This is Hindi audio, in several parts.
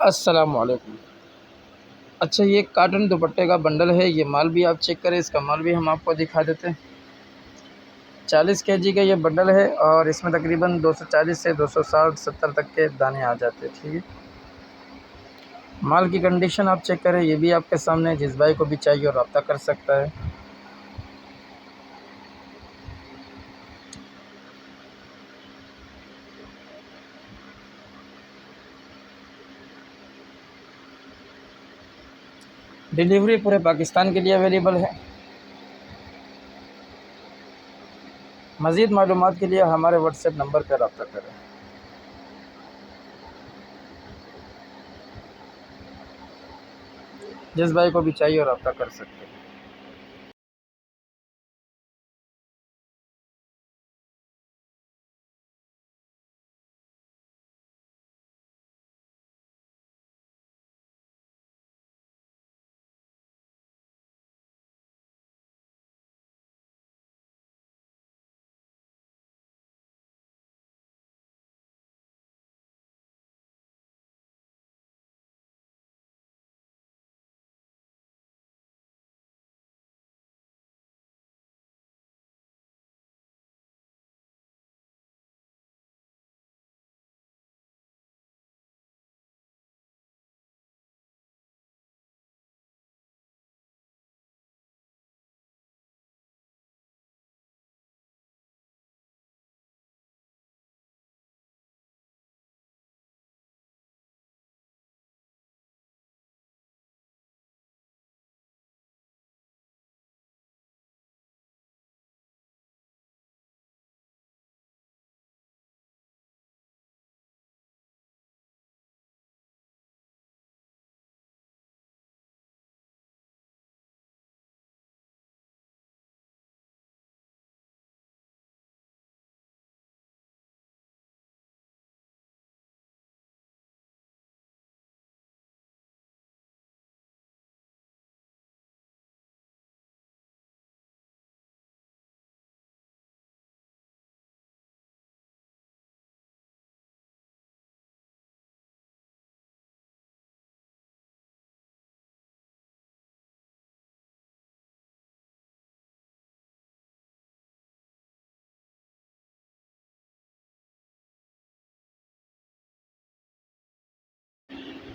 अस्सलाम वालेकुम। अच्छा, ये कॉटन दुपट्टे का बंडल है, ये माल भी आप चेक करें, इसका माल भी हम आपको दिखा देते हैं। 40 केजी का ये बंडल है और इसमें तकरीबन 240 से 260-70 तक के दाने आ जाते हैं। ठीक है, माल की कंडीशन आप चेक करें, ये भी आपके सामने है। जिस भाई को भी चाहिए और रब्ता कर सकता है। डिलीवरी पूरे पाकिस्तान के लिए अवेलेबल है। मज़ीद मालूमात के लिए हमारे व्हाट्सएप नंबर पर रब्ता करें। जिस भाई को भी चाहिए और रब्ता कर सकते हैं।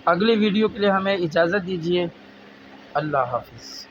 अगली वीडियो के लिए हमें इजाज़त दीजिए। अल्लाह हाफ़िज़।